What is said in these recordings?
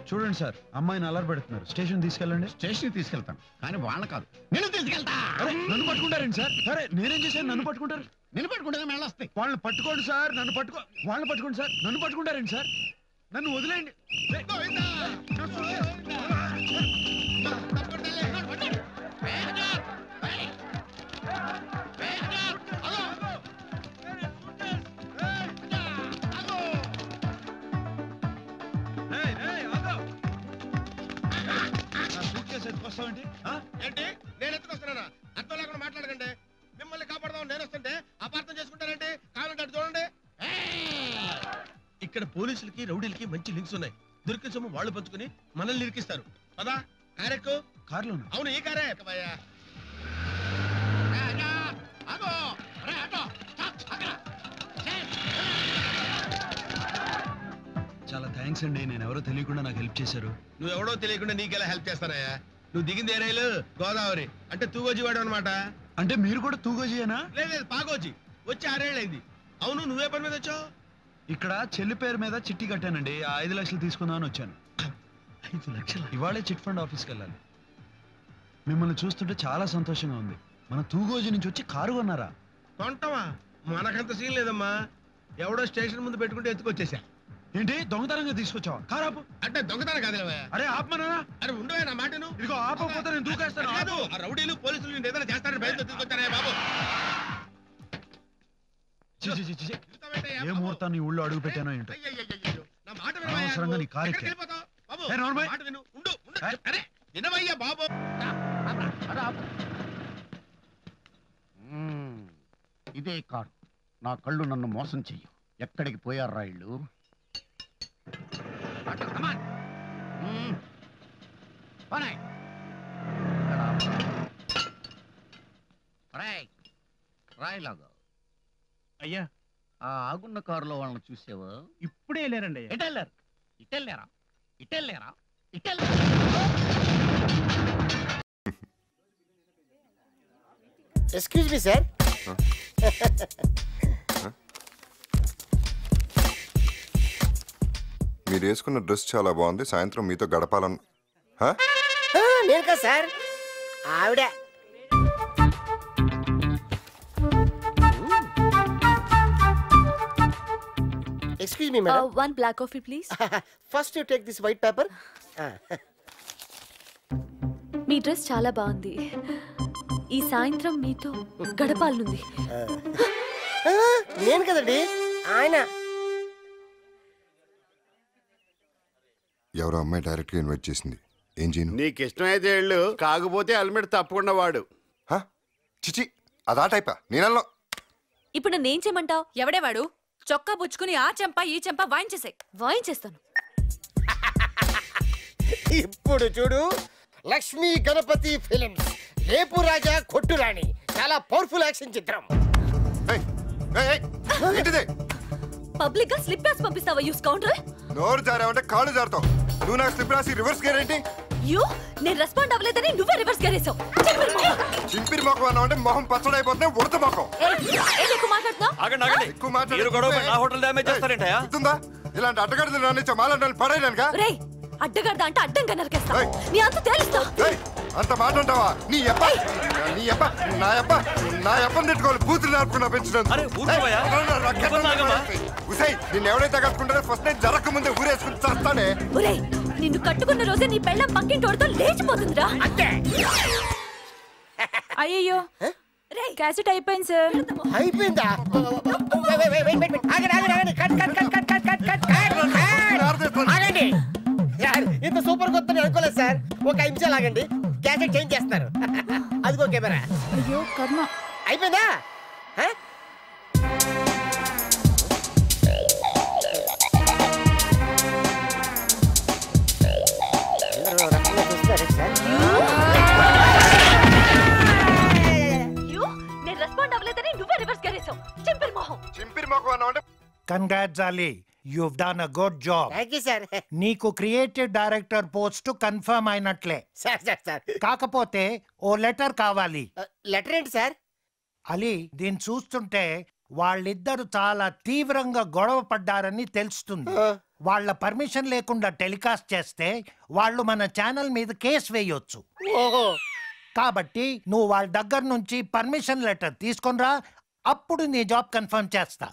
చూడండి సార్, అమ్మాయిని అలర్ పెడుతున్నారు. స్టేషన్ తీసుకెళ్ళండి. స్టేషన్ తీసుకెళ్తాను, కానీ వాళ్ళ కాదు, నేను తీసుకెళ్తా. నన్ను పట్టుకుంటారండి సార్? సరే, నేనేం చేశాను? నన్ను పట్టుకుంటారు? నేను పట్టుకుంటే మేళ వస్తాయి. వాళ్ళని పట్టుకోండి సార్, వాళ్ళని పట్టుకోండి సార్. నన్ను పట్టుకుంటారండి సార్? నన్ను వదిలేయండి. ఏంటి నేను ఎత్తుకొస్తున్నానా? అర్థం లేకుండా మాట్లాడకండి. మిమ్మల్ని కాపాడదాం నేను వస్తుంటే అపార్థం చేసుకుంటారంటే కావాలంటే అటు చూడండి. ఇక్కడ పోలీసులకి రౌడీలకి మంచి లింక్స్ ఉన్నాయి. దొరికిన సొమ్ము వాళ్ళు పంచుకుని మనల్ని ఇరికిస్తారు. పదా కారెక్కు. కార్లో? అవును, ఈ కారే. చాలా థ్యాంక్స్ అండి. నేను ఎవరో తెలియకుండా నాకు హెల్ప్ చేశారు. నువ్వెవడో తెలియకుండా నీకెలా హెల్ప్ చేస్తానయ్యా? నువ్వు దిగింది ఏ రైలు? గోదావరి అంటే తూగోజీ వాడు అనమాట. అంటే మీరు కూడా తూగోజీయేనా? లేదు, పాగోజీ. వచ్చి 6 ఏళ్ళు అయింది. అవును, నువ్వే పని మీద వచ్చావు? ఇక్కడ చెల్లి పేరు మీద చిట్టి కట్టానండి. ఆ 5 లక్షలు తీసుకుందామని వచ్చాను. 5 లక్షలు? ఇవాళే చిట్ ఫండ్ ఆఫీస్కి వెళ్ళాలి. మిమ్మల్ని చూస్తుంటే చాలా సంతోషంగా ఉంది. మన తూగోజీ నుంచి వచ్చి కారు కొన్నారా? కొంటావా? మనకంత సీన్ లేదమ్మా. ఎవడో స్టేషన్ ముందు పెట్టుకుంటే ఎత్తుకొచ్చేసా. ఏంటి దొంగతనంగా తీసుకొచ్చావా? కారు ఆపు. అంటే దొంగతనం కాదు. అరే ఆపమనా? అరే ఉండవే నా మాటను. ఇదిగో ఆపకపోతే నేను దూకేస్తాను. ఆ రౌడీలు పోలీసులు నేను ఏదైనా చేస్తారని భయంతో తీసుకొచ్చారా బాబు? ఏ ముహూర్తాన్ని ఊళ్ళో అడుగు పెట్టానో ఏంటో. నా మాట అనవసరంగా నీ కారు వినవయ్యా బాబు. ఇదే కారు. నా కళ్ళు నన్ను మోసం చెయ్యు. ఎక్కడికి పోయారా ఇళ్ళు? రాయిలాగా అయ్యా, ఆ ఆగున్న కారులో వాళ్ళని చూసావా? ఇప్పుడే వెళ్ళారండి. ఎటెళ్ళారు? ఇటెళ్ళారా? ఇటెళ్ళారా? Excuse me sir. మీరు వేసుకున్న డ్రెస్ చాలా బాగుంది. సాయంత్రం మీతో గడపాలను. నేను కదా సార్, ఆవిడ. Excuse me madam. 1 black coffee please. First you take this white paper. Me dress చాలా బాగుంది. ఈ సాయంత్రం మీతో గడపాలనుంది. నేను కదండి, ఆయన. ఎవరో అమ్మాయి డైరెక్ట్ గా ఇన్వైట్ చేసింది. ఏం చేయను? నీకు ఇష్టమైతే వెళ్ళు, కాకపోతే హెల్మెట్ తప్పకుండా వాడు. చిచి, అదా టైపా? నేను ఇప్పుడు నన్ను ఏం చేయమంటావు? ఎవడే వాడు? చొక్కా పుచ్చుకుని ఆ చెంప ఈ చెంప వాయించేస్తాను. ఇప్పుడు చూడు, లక్ష్మీ గణపతి ఫిలిమ్స్, రేపు రాజా కొట్టురాణి. చాలా పవర్ఫుల్ యాక్షన్ చిత్రం. పబ్లిక్ గా స్లిప్ రాసి పంపిస్తావా యూ స్కౌంటర్? నోరు జారావంటే కాళ్ళు జారుతావు. నువ్వు నాకు స్లిప్ రాసి రివర్స్ గేర్ ఏంటి? నేను రెస్పాండ్ అవ్వలేదని నువ్వే రివర్స్ గేర్ వేసావు. చింపిరి మొఖం అన్నావు అంటే మొహం పచ్చడైపోతుంది. ఉడత మొఖం. ఎక్కువ మాట్లాడుతున్నావు. ఎక్కువ మాట్లాడుతుందా? ఇలాంటి అడ్డగడ్డలు రానిచ్చా మాలాంటి పడేయడానికి. అడ్డగడ్డ అంటే అడ్డంగా నరికేస్తా. నీ అంత తేలుస్తా. అంత మాట అంటావా? నీ అబ్బ నా అప్పని తిట్టుకోవాలి. బూతులు నేర్పుకున్నా పెంచినందుకు. నిన్ను ఎవడైతే కట్టుకుంటారో ఫస్ట్ నైట్ జరగక ముందే ఊరేసుకుని చేస్తానే. నిన్ను కట్టుకున్న రోజే నీ పెళ్ళం పక్కింటోడితో లేచిపోతుందిరా. అయ్యో క్యాసెట్ అయిపోయింది సార్. అయిపోయిందా? ఆగండి. ఇంత సూపర్ కొత్త అనుకోలేదు సార్. ఒక 5 నిమిషాలు ఆగండి, క్యాసెట్ చేంజ్ చేస్తున్నారు. అదిగో కెమెరా. అయ్యో కర్మ. అయిపోయిందా? నేను రెస్పాండ్ అవ్వలేదని నువ్వే రివర్స్ గేర్ వేసావు. చింపిరి మొఖం అన్నావు అంటే. Congrats Ali, you've done a good job. Thank you sir. నీకు క్రియేటివ్ డైరెక్టర్ పోస్ట్ కన్ఫర్మ్ అయినట్లే. సార్ కాకపోతే ఓ లెటర్ కావాలి. లెటర్ ఏంటి సార్? అలీ, దీన్ని చూస్తుంటే వాళ్ళిద్దరు చాలా తీవ్రంగా గొడవ పడ్డారని తెలుస్తుంది. వాళ్ళ పర్మిషన్ లేకుండా టెలికాస్ట్ చేస్తే వాళ్ళు మన ఛానల్ మీద కేసు వేయొచ్చు. కాబట్టి నువ్వు వాళ్ళ దగ్గర నుంచి పర్మిషన్ లెటర్ తీసుకొనిరా, అప్పుడు నీ జాబ్ కన్ఫర్మ్ చేస్తా.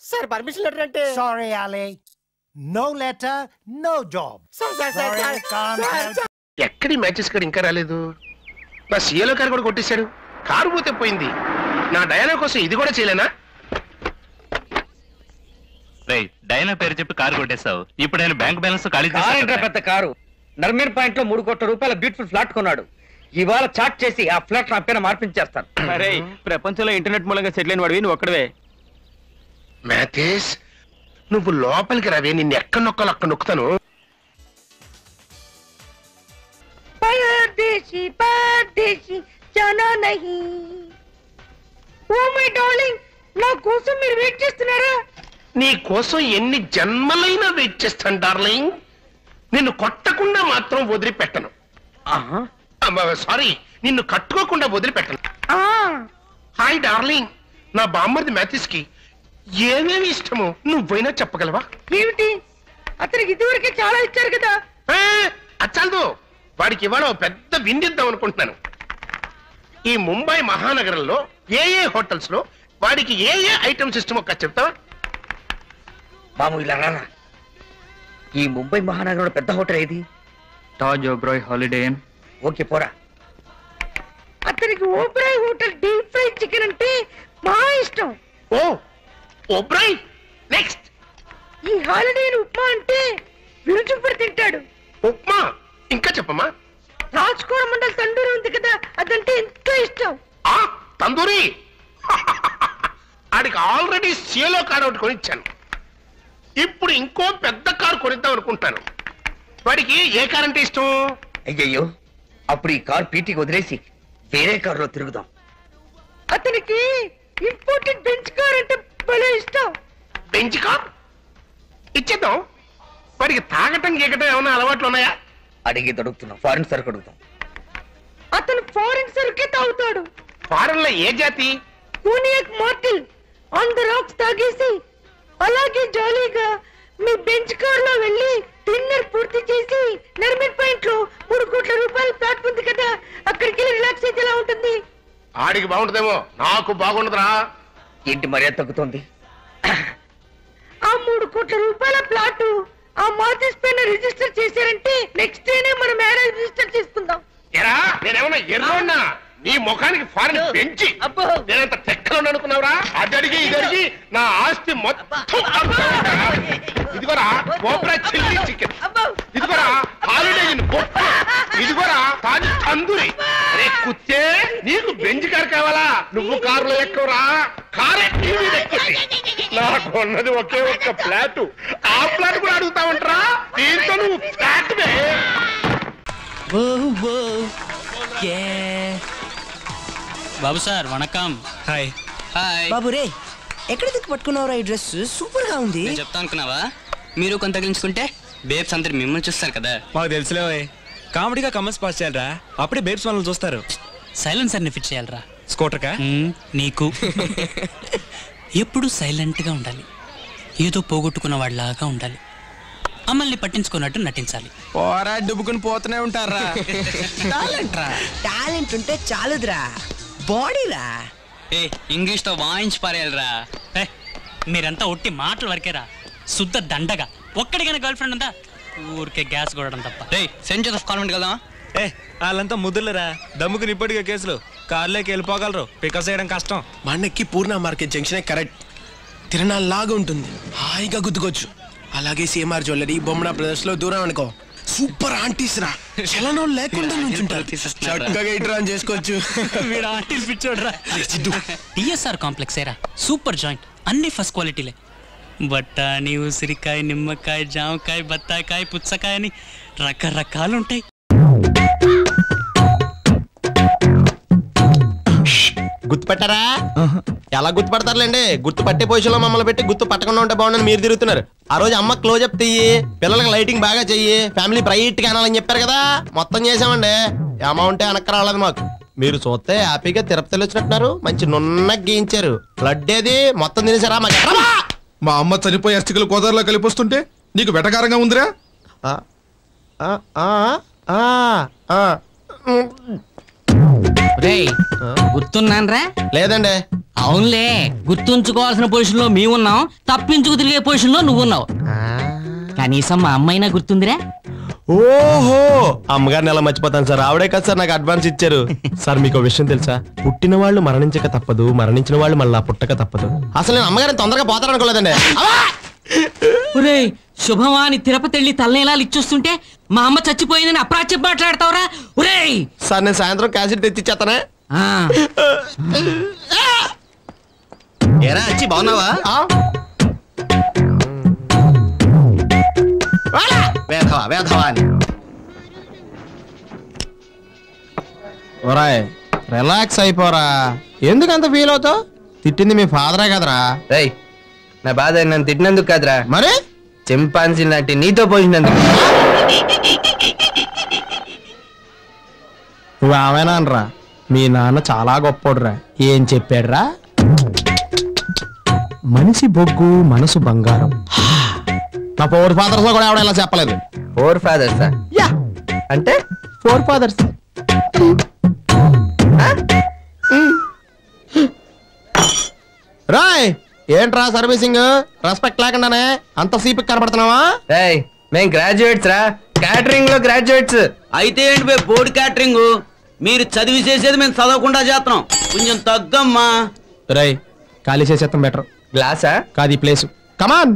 సార్ పర్మిషన్ లెటర్ అంటే? సారీ ఆలే, నో లెటర్ నో జాబ్. ఎక్కడి మ్యాచెస్ కాడు ఇంకా రాలేదు. నా సీఏలో కారు కూడా కొట్టేశాడు. కారు పోతే పోయింది. నా డయానా కోసం ఇది కూడా చేయలేనా? డైనా పేరు చెప్పి కారు కొట్టేశావు. ఇప్పుడు నేను బ్యాంక్ బ్యాలెన్స్ ఖాళీ చేశాను. పెద్ద కారు నర్మీర్ పాయింట్ లో 3 కోట్ల రూపాయల బ్యూటిఫుల్ ఫ్లాట్ కొన్నాడు. ఇవాళ చాట్ చేసి ఆ ఫ్లాట్ నా పేరు మార్పించేస్తాను. అరే ప్రపంచంలో ఇంటర్నెట్ మూలంగా సెటిల్ అయిన వాడివి నువ్వు ఒక్కడవే. మ్యాథేష్ నువ్వు లోపలికి రావే, నిన్ను ఎక్కడ నొక్కాలో అక్కడ నొక్కుతాను. నా కోసం మీరు వెయిట్ చేస్తున్నారా? నీ కోసం ఎన్ని జన్మలైనా వెయిట్ చేస్తాను డార్లింగ్. నిన్ను కొట్టకుండా మాత్రం వదిలిపెట్టను. సారీ, నిన్ను కట్టుకోకుండా వదిలిపెట్టను. హాయ్ డార్లింగ్, నా బామ్మర్ది మ్యాథిస్ కి ఏమేమి ఇష్టమో నువ్వైనా చెప్పగలవా? ఏమిటి? అతనికి ఇదివరకే చాలా ఇచ్చారు కదా. అచ్చాలదు, వాడికి ఇవాళ పెద్ద విందిద్దాం అనుకుంటున్నాను. ఈ ముంబై మహానగరంలో ఏ హోటల్స్ లో వాడికి ఏ ఐటమ్స్ ఇష్టమో చెప్తావా? బాము ఇలా రానా? ఈ ముంబై మహానగరంలో పెద్ద హోటల్ ఏది? Taj Oberoi holiday in. Okay పోరా. అతనికి Oberoi hotel deep fry chicken అంటే మా ఇష్టం. ఓ ఓబ్రాయ్. నెక్స్ట్ ఈ హాలిడే ఉప్మా అంటే విరుచుపడి తింటాడు. ఉప్మా ఇంకా చెప్పమ్మా. రాజ్కోర మండల్ తండూరి ఉంది కదా, అదంటే ఎంతో ఇష్టం. ఆ తందూరి ఆడికి ఆల్రెడీ సీలో కారు ఒకటి కొనిచ్చాను. ఇప్పుడు ఇంకో పెద్ద కారు కొనిద్దాం అనుకుంటాను. వాడికి ఏ కారు అంటే ఇష్టం? అయ్యయ్యో, అప్పుడు ఈ కారు పీటీకి వదిలేసి వేరే కారులో తిరుగుదాం. అతనికి ఇంపోర్టెడ్ బెంచ్ కార్ అంటే భలే ఇష్టం. బెంచ్ కార్ ఇచ్చేద్దాం. వాడికి తాగటం గీకటం ఏమైనా అలవాట్లు ఉన్నాయా? అడిగి దొరుకుతున్నాం. ఫారిన్ సరుకు అడుగుతాం. అతను ఫారిన్ సరుకే తాగుతాడు. ఫారెన్ లో ఏ జాతి? పూనియక్ మార్టిల్ ఆన్ ద రాక్స్ తాగేసి అలాగే జాలీగా మీ బెంచ్ కార్ లో వెళ్ళి డిన్నర్ పూర్తి చేసి నర్మీర్ పాయింట్ లో 3 కోట్ల రూపాయల ఫ్లాట్ ఉంది కదా, అక్కడికి వెళ్ళి రిలాక్స్ అయితే ఎలా ఉంటుంది? ఆడికి బాగుంటుందేమో, నాకు బాగుండదురా. ఏంటి మర్యాద తగ్గుతోంది? ఆ 3 కోట్ల రూపాయల ఫ్లాట్ ఆ మార్జిస్ పైన రిజిస్టర్ చేశారంటే నెక్స్ట్ డేనే మన మ్యారేజ్ రిజిస్టర్ చేసుకుందాం. ఎరా నేనేమన్నా ఎర్రోన్నా? నీ ముఖానికి ఫారెన్ పెంచి నేనంత తెక్కలు అనుకున్నావురా? అది అడిగి ఇది అడిగి నా ఆస్తి మొత్తం ఇదిగోరా ఓబ్రాయ్ చిల్లీ చికెన్, ఇదిగోరా హాలిడే ఇన్ గొప్ప, ఇదిగోరా తాజ్ తందూరి. అరే కుచ్చే, నీకు బెంజ్ కారు కావాలా? నువ్వు కారులో ఎక్కువరా, కారే నాకు ఉన్నది ఒకే ఒక్క ఫ్లాట్. ఆ ఫ్లాట్ కూడా అడుగుతావంటరా? దీంతో నువ్వు ఫ్లాట్ బాబు సార్ వణకం. హాయ్ హాయ్ బాబు రే, ఎక్కడ దిక్కు పట్టుకున్నావురా? ఈ డ్రెస్ సూపర్ గా ఉంది. చెప్తా అనుకున్నావా? మీరు కొంత తగిలించుకుంటే బేబ్స్ అందరు మిమ్మల్ని చూస్తారు కదా. మాకు తెలుసులే, కామెడీగా కమెంట్స్ పాస్ చేయాలరా, అప్పుడే బేబ్స్ మనల్ని చూస్తారు. సైలెన్సర్ ని ఫిట్ చేయాలరా. స్కూటర్ కా? నీకు ఎప్పుడు సైలెంట్ గా ఉండాలి, ఏదో పోగొట్టుకున్న వాళ్ళలాగా ఉండాలి, మమ్మల్ని పట్టించుకున్నట్టు నటించాలి. పోరా డుబ్బుకుని పోతూనే ఉంటారా. టాలెంట్ ఉంటే చాలుద్రా, బాడీరా. ఏ ఇంగ్లీష్ తో వాయించి పారేయాలరా. మీరంతా ఒట్టి మాటలు వరకేరా, శుద్ధ దండగా. ఒక్కడికైనా గర్ల్ ఫ్రెండ్ ఉందా? ఊరికే గ్యాస్ కొట్టడం తప్ప. సెంట్ జోసెఫ్ కాన్వెంట్ కదా. వాళ్ళంతా ముద్దులరా, దమ్ముకుని ఇప్పటికే కేసులు. కార్లోకి వెళ్ళిపోగలరు, పికప్ చేయడం కష్టం. మనకి పూర్ణ మార్కెట్ జంక్షన్ కరెక్ట్. తిరణాల్లాగా ఉంటుంది, హాయిగా గుద్దుకోవచ్చు. అలాగే సిఎంఆర్ జ్యువెలరీ, బొమ్మడా బ్రదర్స్ లో దూరం అనుకో, సూపర్ ఆంటీస్ రా, చలనం లేకుండా నుంచుంటారు. చక్కగా ఇట్రాన్ చేసుకోవచ్చు. టిఎస్ఆర్ కాంప్లెక్స్ ఏరా, సూపర్ జాయింట్, అన్ని ఫస్ట్ క్వాలిటీలే. బఠానీ, ఉసిరికాయ, నిమ్మకాయ, జామకాయ, బత్తాకాయ, పుచ్చకాయ అని రకరకాలు ఉంటాయి. గుర్తుపెట్టారా? ఎలా గుర్తుపడతారులేండి, గుర్తు పట్టే పొజిషన్ లో మమ్మల్ని పెట్టి గుర్తు పట్టకుండా ఉంటే బాగుండని మీరు తిరుగుతున్నారు. ఆ రోజు అమ్మ క్లోజప్ తీయి, పిల్లలకి లైటింగ్ బాగా చెయ్యి, ఫ్యామిలీ బ్రైట్ గా అనాలని చెప్పారు కదా, మొత్తం చేసామండి. అమౌంటే వెనక్కి రాలేదు మాకు. మీరు చూస్తే హ్యాపీగా తిరుపతిలో వచ్చినట్టున్నారు. మంచి నున్న గీయించారు. బ్లడ్ ఏది మొత్తం తినేసారా? మా అమ్మ చనిపోయి అస్థికలు గోదావరిలో కలిపొస్తుంటే నీకు వెటకారంగా ఉందిరా? గుర్తున్నానరా? లేదండి. అవునులే, గుర్తుంచుకోవాల్సిన పొజిషన్ లో మేమున్నాం, తప్పించుకు తిరిగే పొజిషన్ లో నువ్వున్నావు. కనీసం మా అమ్మైనా గుర్తుందిరా? ఓహో, అమ్మగారిని ఎలా మర్చిపోతాను సార్. ఆవిడే కదా సార్ నాకు అడ్వాన్స్ ఇచ్చారు. సార్ మీకు విషయం తెలుసా? పుట్టిన వాళ్ళు మరణించక తప్పదు, మరణించిన వాళ్ళు మళ్ళా పుట్టక తప్పదు. అసలు నేను అమ్మగారిని తొందరగా పోతారనుకోలేదండి. ఒరేయ్, శుభమాని తిరుపతి వెళ్ళి తలనేలాలు ఇచ్చొస్తుంటే మా అమ్మ చచ్చిపోయిందని అప్రాచ్యం మాట్లాడతావురా? ఒరేయ్ సార్ నేను సాయంత్రం క్యాసెట్ తెచ్చిచ్చేస్తానే. ఏరా వచ్చి బాగున్నావా? వేధవా వేధవా అని. ఒరాయ్ రిలాక్స్ అయిపోరా. ఎందుకంత ఫీల్ అవుతావు? తిట్టింది మీ ఫాదరే కదరా. రేయ్, నా బాధ నన్ను తిట్టినందుకు కాదురా, మరి చింపాన్సీ లాంటి నీతో పోసినందుకు. నువ్వు ఆమెనానరా? మీ నాన్న చాలా గొప్పోడురా. ఏం చెప్పాడురా? మనిషి బొగ్గు మనసు బంగారం. నా 4 ఫాదర్స్ లో కూడా ఎవడ ఇలా చెప్పలేదు. 4 ఫాదర్స్ అంటే 4 ఫాదర్స్. రాయ్ ఏంట్రా సర్వీసింగ్ రెస్పెక్ట్ లేకుండానే అంత సీపి కనబడుతున్నావా? రేయ్, మేం గ్రాడ్యుయేట్స్ రా, క్యాటరింగ్ లో గ్రాడ్యుయేట్స్. అయితే ఏంటి బోర్డు క్యాటరింగ్? మీరు చదివి చేసేది మేము చదవకుండా చేస్తున్నాం, కొంచెం తగ్గమ్మా. రాయ్ ఖాళీ చేసేస్తాం బెటర్. గ్లాసా కాదు ఈ ప్లేస్. కమాన్.